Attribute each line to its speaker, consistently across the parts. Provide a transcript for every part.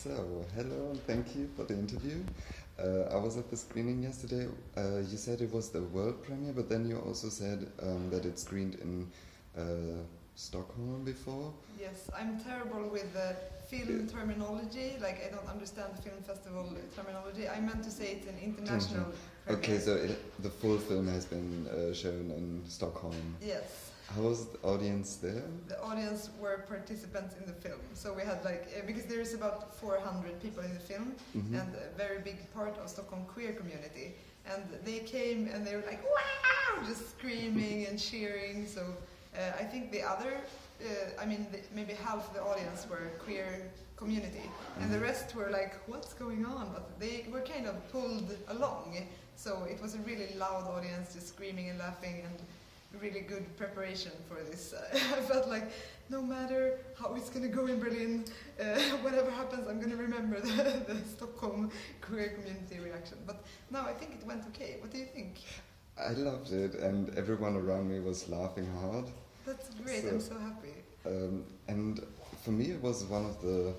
Speaker 1: So, hello and thank you for the interview. I was at the screening yesterday. You said it was the world premiere, but then you also said that it screened in Stockholm before.
Speaker 2: Yes, I'm terrible with film terminology. Like, I don't understand the film festival terminology. I meant to say it's an international premiere.
Speaker 1: Okay, so the full film has been shown in Stockholm.
Speaker 2: Yes.
Speaker 1: How was the audience there?
Speaker 2: The audience were participants in the film. So we had because there is about 400 people in the film and a very big part of Stockholm queer community. And they came and they were like, wow, just screaming and cheering. So I think the other, maybe half the audience were queer community. And the rest were like, what's going on? But they were kind of pulled along. So it was a really loud audience, just screaming and laughing, and really good preparation for this. I felt like no matter how it's going to go in Berlin, whatever happens, I'm going to remember the Stockholm queer community reaction. But no, I think it went okay. What do you think?
Speaker 1: I loved it, and everyone around me was laughing hard.
Speaker 2: That's great, I'm so happy.
Speaker 1: And for me, it was one of the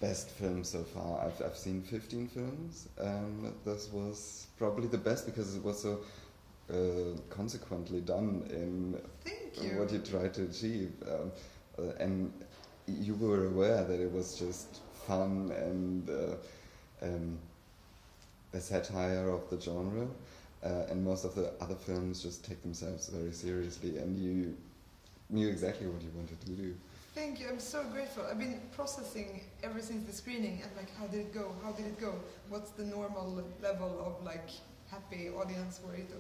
Speaker 1: best films so far. I've seen 15 films, and this was probably the best because it was so consequently done in what you tried to achieve, and you were aware that it was just fun and a satire of the genre, and most of the other films just take themselves very seriously, and you knew exactly what you wanted to do.
Speaker 2: Thank you, I'm so grateful. I've been processing ever since the screening, and how did it go? How did it go? What's the normal level of happy audience, were it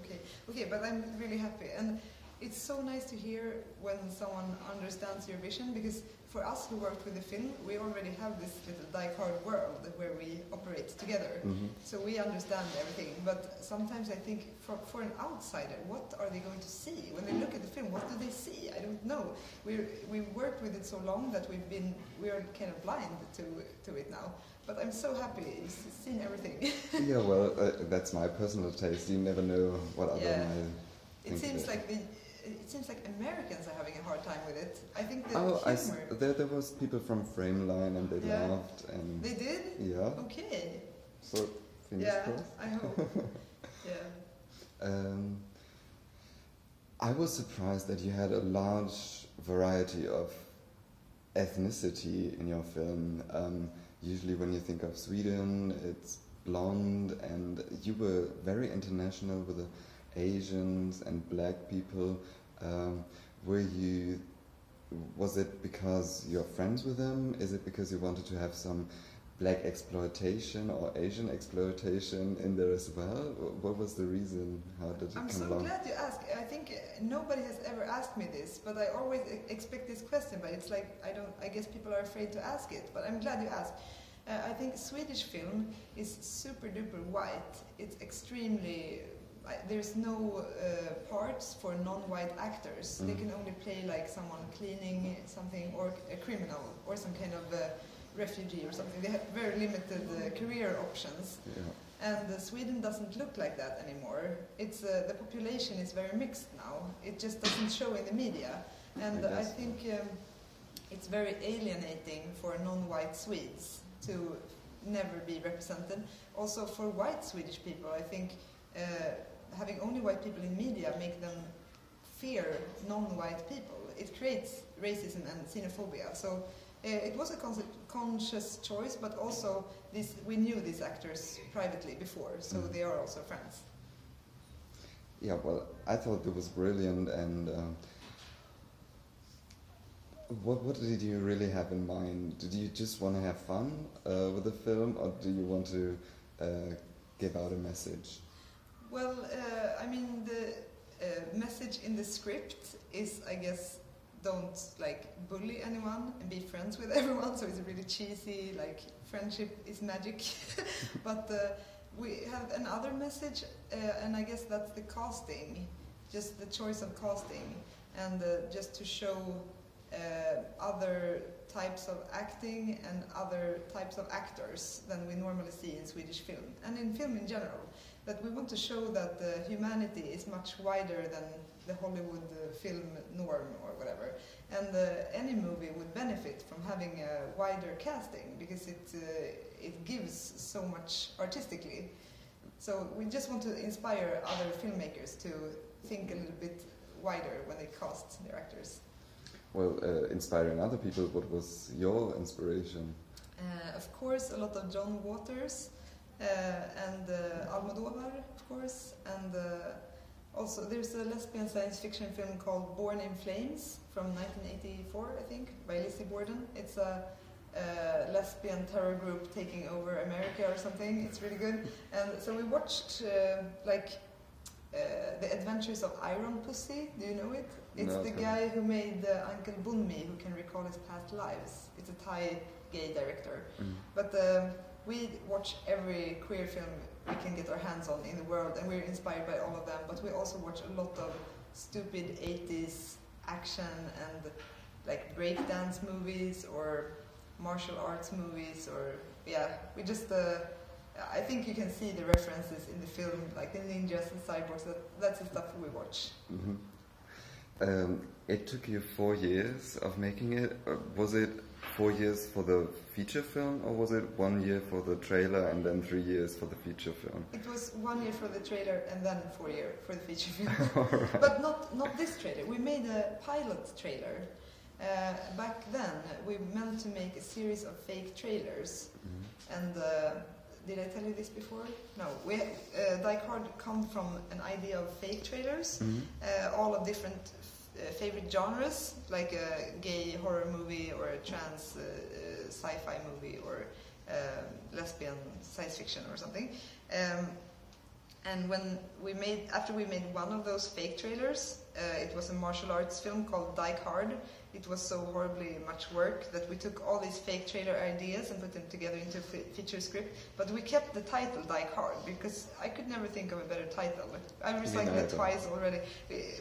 Speaker 2: okay, but I'm really happy, and it's so nice to hear when someone understands your vision, because for us who worked with the film, we already have this little Dyke Hard world where we operate together, so we understand everything. But sometimes I think for an outsider, what are they going to see when they look at the film? What do they see? I don't know. We worked with it so long that we are kind of blind to it now. But I'm so happy. You've seen everything.
Speaker 1: Yeah, well, that's my personal taste. You never know what other might think.
Speaker 2: It seems like Americans are having a hard time with it. I think the humor.
Speaker 1: There was people from Frameline, and they laughed, and
Speaker 2: they did.
Speaker 1: Yeah.
Speaker 2: Okay.
Speaker 1: So fingers crossed.
Speaker 2: I hope. Yeah.
Speaker 1: I was surprised that you had a large variety of ethnicity in your film. Usually when you think of Sweden, it's blonde, and you were very international with the Asians and black people. Was it because you're friends with them? Is it because you wanted to have some black exploitation or Asian exploitation in there as well? What was the reason? How did it come along?
Speaker 2: I'm so glad you asked. I think nobody has ever asked me this, but I always expect this question, but it's like, I guess people are afraid to ask it, but I'm glad you asked. I think Swedish film is super duper white. It's extremely, there's no parts for non-white actors. They can only play like someone cleaning something, or a criminal, or some kind of refugee or something. They have very limited career options. Yeah. And Sweden doesn't look like that anymore. It's the population is very mixed now. It just doesn't show in the media. And I think it's very alienating for non-white Swedes to never be represented. Also for white Swedish people, I think having only white people in media make them fear non-white people. It creates racism and xenophobia. So it was a conscious choice, but also we knew these actors privately before, so they are also friends.
Speaker 1: Yeah, well, I thought it was brilliant, and what did you really have in mind? Did you just want to have fun with the film, or do you want to give out a message?
Speaker 2: Well, the message in the script is, I guess, don't bully anyone and be friends with everyone. So it's really cheesy, friendship is magic. But we have another message, and I guess that's the casting, just the choice of casting, and just to show other types of acting and other types of actors than we normally see in Swedish film, and in film in general. that we want to show that humanity is much wider than the Hollywood film norm or whatever. And any movie would benefit from having a wider casting because it gives so much artistically. So we just want to inspire other filmmakers to think a little bit wider when they cast their actors.
Speaker 1: Well, inspiring other people, what was your inspiration?
Speaker 2: Of course, a lot of John Waters and Almodovar, of course, and also there's a lesbian science fiction film called Born in Flames from 1984, I think, by Lizzie Borden. It's a lesbian terror group taking over America or something. It's really good. And so we watched The Adventures of Iron Pussy. Do you know it? It's the guy who made Uncle Bunmi, who can recall his past lives. It's a Thai gay director. But we watch every queer film we can get our hands on in the world, and we're inspired by all of them. But we also watch a lot of stupid 80s action and like breakdance movies or martial arts movies, or we just I think you can see the references in the film, like the ninjas and cyborgs. That's the stuff we watch.
Speaker 1: It took you 4 years of making it. Was it 4 years for the feature film, or was it 1 year for the trailer and then 3 years for the feature film?
Speaker 2: It was 1 year for the trailer and then 4 years for the feature film.
Speaker 1: Right.
Speaker 2: But not this trailer. We made a pilot trailer. Back then, we meant to make a series of fake trailers. And did I tell you this before? No. Dyke Hard come from an idea of fake trailers, all of different favorite genres, like a gay horror movie or a trans sci-fi movie or lesbian science fiction or something. And after we made one of those fake trailers, it was a martial arts film called Dyke Hard. It was so horribly much work that we took all these fake trailer ideas and put them together into a feature script. But we kept the title Dyke Hard because I could never think of a better title. I recycled it twice already.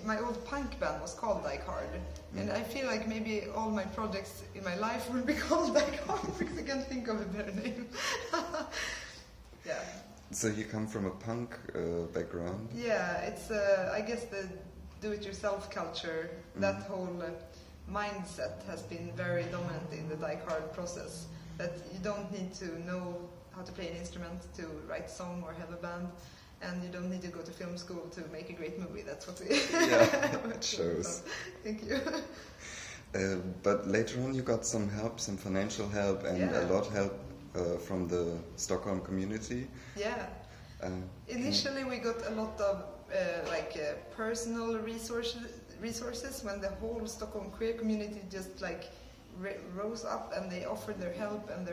Speaker 2: My old punk band was called Dyke Hard. And I feel like maybe all my projects in my life will be called Dyke Hard because I can't think of a better name. Yeah.
Speaker 1: So you come from a punk background?
Speaker 2: Yeah, it's I guess the do-it-yourself culture, that whole mindset has been very dominant in the Dyke Hard process. That you don't need to know how to play an instrument to write a song or have a band, and you don't need to go to film school to make a great movie. That's what we...
Speaker 1: Yeah, it shows.
Speaker 2: Thank you.
Speaker 1: But later on you got some help, some financial help, and a lot of help from the Stockholm community.
Speaker 2: Yeah. Initially we got a lot of personal resources when the whole Stockholm queer community just rose up and they offered their help, and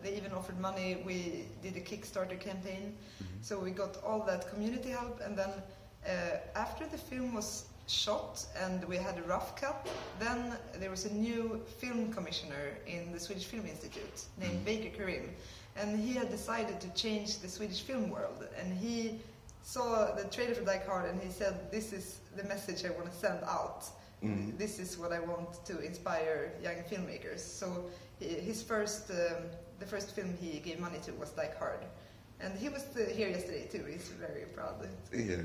Speaker 2: they even offered money. We did a Kickstarter campaign, so we got all that community help. And then after the film was shot and we had a rough cut, then there was a new film commissioner in the Swedish Film Institute named Baker Karim, and he had decided to change the Swedish film world. And he saw the trailer for Dyke Hard and he said, "This is the message I want to send out. This is what I want to inspire young filmmakers." So his the first film he gave money to was Dyke Hard, and he was here yesterday too. He's very proud.
Speaker 1: Yeah.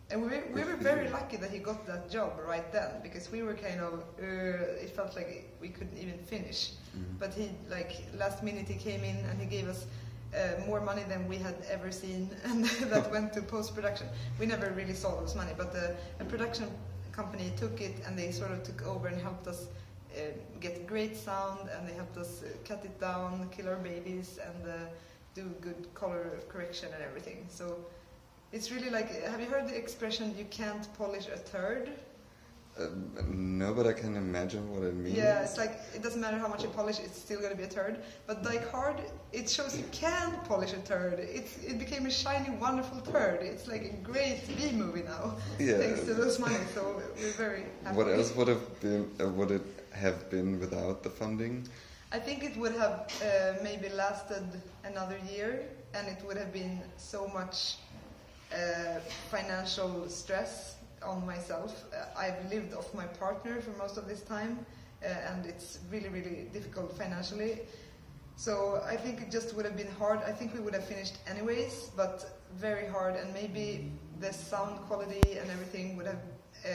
Speaker 2: And we were very lucky that he got that job right then, because we were kind of it felt like we couldn't even finish. But he last minute he came in and he gave us more money than we had ever seen, and that went to post-production. We never really saw those money, but a production company took it and they sort of took over and helped us get great sound, and they helped us cut it down, kill our babies, and do good color correction and everything. So it's really have you heard the expression, "You can't polish a turd"?
Speaker 1: No, but I can imagine what it means.
Speaker 2: Yeah, it's it doesn't matter how much you polish, it's still going to be a turd. But Dyke Hard, it shows you can polish a turd. It became a shiny, wonderful turd. It's like a great B-movie now, thanks to those money. So we're very happy.
Speaker 1: What else would it have been without the funding?
Speaker 2: I think it would have maybe lasted another year, and it would have been so much financial stress on myself. I've lived off my partner for most of this time, and it's really, really difficult financially. So I think it just would have been hard. I think we would have finished anyways, but very hard, and maybe the sound quality and everything would have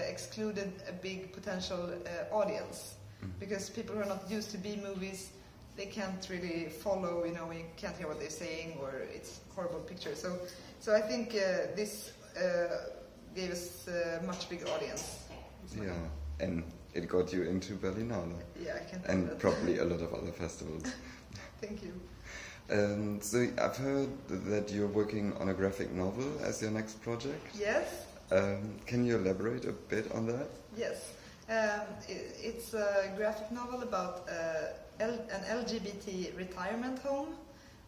Speaker 2: excluded a big potential audience, because people who are not used to B-movies, they can't really follow, you can't hear what they're saying, or it's horrible picture. So I think this gave us a much bigger audience.
Speaker 1: Yeah, and it got you into Berlinale.
Speaker 2: Yeah, I can.
Speaker 1: And probably a lot of other festivals.
Speaker 2: Thank you.
Speaker 1: So I've heard that you're working on a graphic novel as your next project.
Speaker 2: Yes.
Speaker 1: Can you elaborate a bit on that?
Speaker 2: Yes. It's a graphic novel about an LGBT retirement home.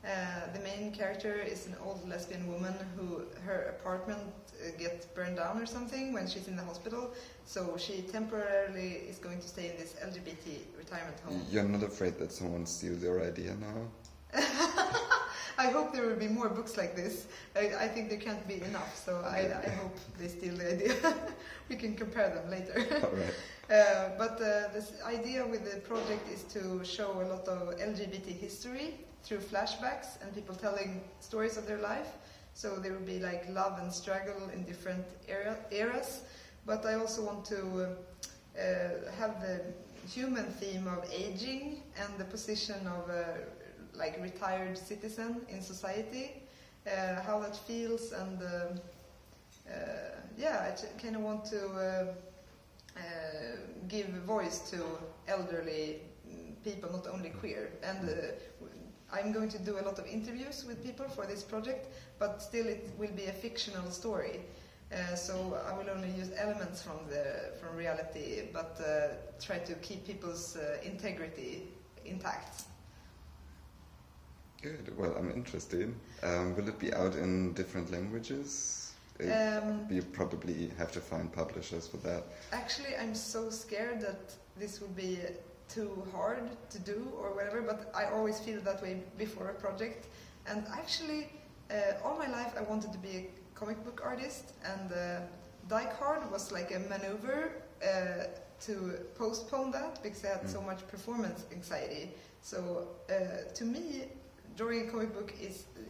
Speaker 2: The main character is an old lesbian woman who her apartment gets burned down or something when she's in the hospital. So she temporarily is going to stay in this LGBT retirement home.
Speaker 1: You're not afraid that someone steals your idea now?
Speaker 2: I hope there will be more books like this. I think there can't be enough, so I hope they steal the idea. We can compare them later.
Speaker 1: All right.
Speaker 2: But this idea with the project is to show a lot of LGBT history through flashbacks and people telling stories of their life. So there will be like love and struggle in different eras. But I also want to have the human theme of aging and the position of a like retired citizen in society, how that feels, and I kind of want to give voice to elderly people, not only queer. And I'm going to do a lot of interviews with people for this project, but still it will be a fictional story. So I will only use elements from reality, but try to keep people's integrity intact.
Speaker 1: Good. Well, I'm interested. Will it be out in different languages? You probably have to find publishers for that.
Speaker 2: Actually, I'm so scared that this would be too hard to do or whatever, but I always feel that way before a project. And actually, all my life I wanted to be a comic book artist, and Dyke Hard was like a maneuver to postpone that because I had so much performance anxiety. So to me, drawing a comic book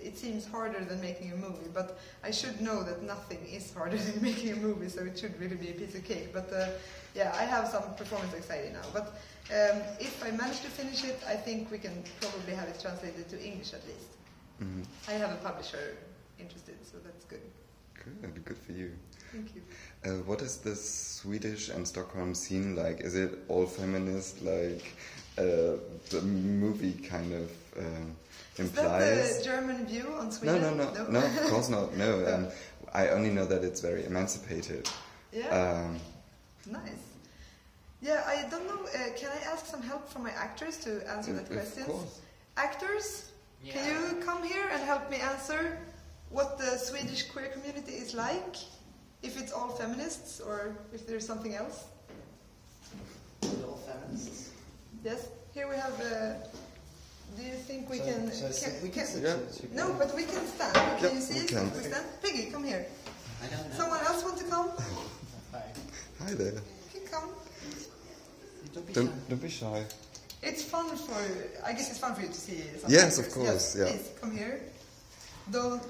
Speaker 2: it seems harder than making a movie, but I should know that nothing is harder than making a movie, so it should really be a piece of cake. But I have some performance anxiety now. But if I manage to finish it, I think we can probably have it translated to English at least. Mm-hmm. I have a publisher interested, so that's good.
Speaker 1: Good for you.
Speaker 2: Thank you.
Speaker 1: What is the Swedish and Stockholm scene like? Is it all feminist, like the movie kind of implies?
Speaker 2: Is that the German view on Sweden?
Speaker 1: No, of course not. No, I only know that it's very emancipated.
Speaker 2: Yeah. Nice. Yeah, I don't know. Can I ask some help from my actors to answer that question?
Speaker 1: Of course.
Speaker 2: Actors, can you come here and help me answer what the Swedish queer community is like? If it's all feminists or if there's something else?
Speaker 3: All feminists?
Speaker 2: Yes. Here we have. Do you think we can? No, but we can stand. Can you see us? We stand. Piggy, come here.
Speaker 3: I don't know.
Speaker 2: Someone else want to come?
Speaker 3: Hi.
Speaker 1: Hi there.
Speaker 2: You can come.
Speaker 1: Don't be shy.
Speaker 2: It's fun for. I guess it's fun for you to see.
Speaker 1: Yes, of course.
Speaker 2: Yes, please come here. Don't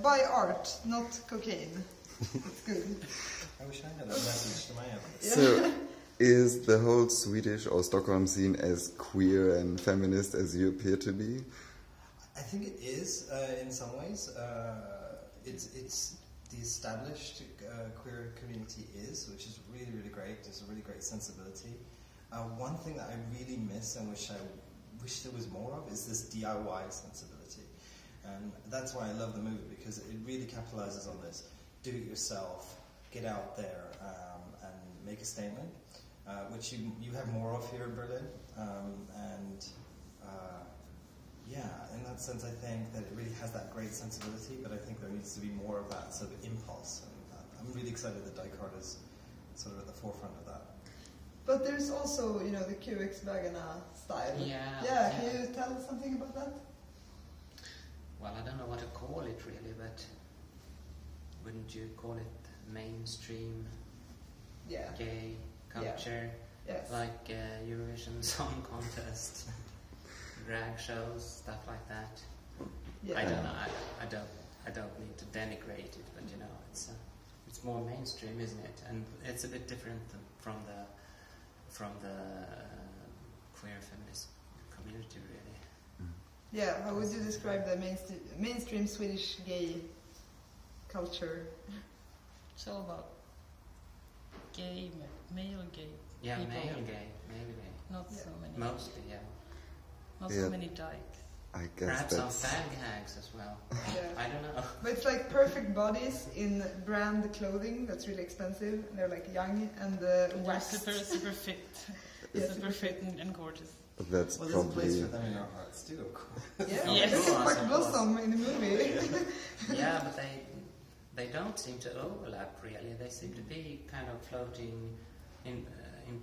Speaker 2: buy art, not cocaine. It's good.
Speaker 3: I wish I had that message to my audience.
Speaker 1: So, is the whole Swedish or Stockholm scene as queer and feminist as you appear to be?
Speaker 3: I think it is in some ways. It's the established queer community is, which is really, really great. There's a really great sensibility. One thing that I really miss and wish there was more of is this DIY sensibility. And that's why I love the movie, because it really capitalizes on this. Do it yourself, get out there and make a statement, which you have more of here in Berlin. In that sense I think that it really has that great sensibility, but I think there needs to be more of that sort of impulse. And I'm really excited that Dyke Hard is sort of at the forefront of that.
Speaker 2: But there's also, the QX-Vägarna style.
Speaker 4: Yeah.
Speaker 2: Can you tell us something about that?
Speaker 4: Well, I don't know what to call it really, but wouldn't you call it mainstream gay culture?
Speaker 2: Yeah. Yes.
Speaker 4: Like Eurovision Song Contest, drag shows, stuff like that.
Speaker 2: Yeah.
Speaker 4: I don't know. I don't. I don't need to denigrate it, but you know, it's more mainstream, isn't it? And it's a bit different from the queer feminist community, really.
Speaker 2: Yeah, how would you describe the mainstream Swedish gay culture?
Speaker 5: It's all about gay, male gay.
Speaker 4: Yeah,
Speaker 5: people.
Speaker 4: male gay.
Speaker 5: Not so many.
Speaker 4: Mostly, yeah.
Speaker 5: Not so many dykes.
Speaker 1: I guess
Speaker 4: perhaps
Speaker 1: that's...
Speaker 4: some fag hags as well.
Speaker 2: Yeah.
Speaker 4: I don't know.
Speaker 2: But it's like perfect bodies in brand clothing that's really expensive. And they're like young and waxed.
Speaker 5: Super fit.
Speaker 2: Yeah,
Speaker 5: super fit and gorgeous.
Speaker 1: That's
Speaker 3: well,
Speaker 1: probably...
Speaker 3: there's a place for them in our hearts too, of course.
Speaker 2: Yeah,
Speaker 5: yes.
Speaker 2: look at Mark Blossom in the movie.
Speaker 4: Yeah, but they don't seem to overlap really. They seem to be kind of floating in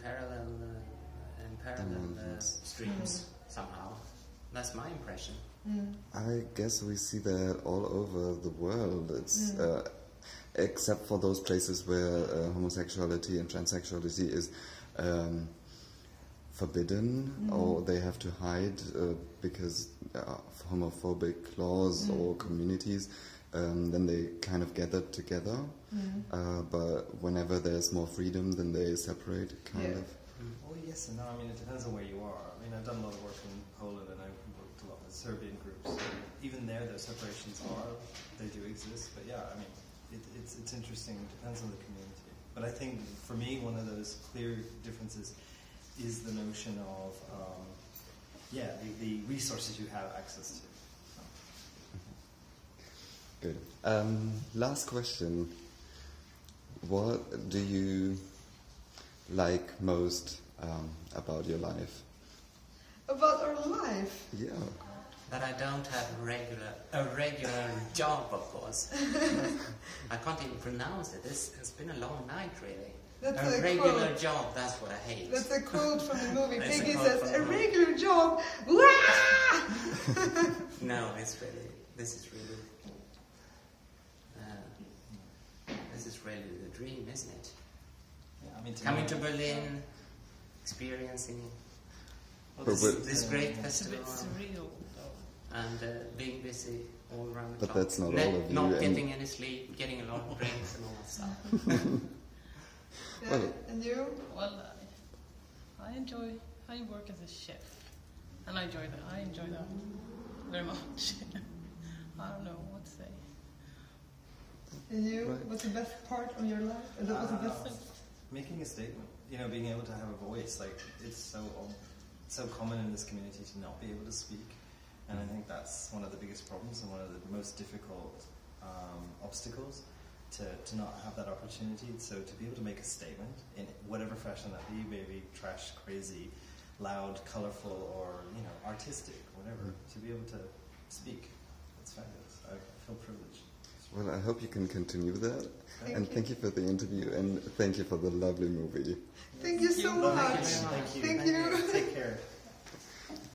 Speaker 4: parallel streams somehow. That's my impression.
Speaker 1: I guess we see that all over the world. It's except for those places where homosexuality and transsexuality is forbidden, or they have to hide because of homophobic laws or communities. Then they kind of gather together. But whenever there's more freedom, then they separate, kind of.
Speaker 3: Well, yes and no. I mean, it depends on where you are. I mean, I've done a lot of work in Poland, and I've worked a lot with Serbian groups. And even there, those separations they do exist. But yeah, I mean, it's interesting. It depends on the community. But I think, for me, one of those clear differences is the notion of, the resources you have access to.
Speaker 1: Good. Last question. What do you like most about your life?
Speaker 2: About our life?
Speaker 1: Yeah.
Speaker 4: That I don't have a regular job, of course. I can't even pronounce it. It's been a long night, really.
Speaker 2: That's
Speaker 4: a regular
Speaker 2: quote.
Speaker 4: job, that's what I hate.
Speaker 2: That's a quote from the movie.
Speaker 4: That's
Speaker 2: Piggy
Speaker 4: a quote
Speaker 2: says,
Speaker 4: from
Speaker 2: a
Speaker 4: the movie.
Speaker 2: regular job. Wah!
Speaker 4: No, this is really the dream, isn't it?
Speaker 3: Yeah, I mean,
Speaker 4: Coming to Berlin, experiencing this great
Speaker 5: It's a
Speaker 4: festival,
Speaker 5: bit surreal, though.
Speaker 4: and being busy all around the
Speaker 1: But
Speaker 4: clock.
Speaker 1: that's not all of you,
Speaker 4: Not
Speaker 1: and-
Speaker 4: getting any sleep, getting a lot of drinks and all that stuff.
Speaker 2: Yeah,
Speaker 1: Well-
Speaker 2: and you?
Speaker 5: Well, I work as a chef, and I enjoy that very much. I don't know what to say.
Speaker 2: And you?
Speaker 1: Right.
Speaker 2: What's the best part of your life? What's the best?
Speaker 3: Making a statement, being able to have a voice, like it's so common in this community to not be able to speak, and I think that's one of the biggest problems and one of the most difficult obstacles to not have that opportunity. So to be able to make a statement in whatever fashion that be, maybe trash, crazy, loud, colorful, or artistic, whatever, to be able to speak, it's fabulous. I feel privileged.
Speaker 1: Well, I hope you can continue that.
Speaker 2: Thank you.
Speaker 1: Thank you for the interview, and thank you for the lovely movie.
Speaker 2: Thank you so much.
Speaker 3: Thank you.
Speaker 2: Thank you.
Speaker 3: Take care.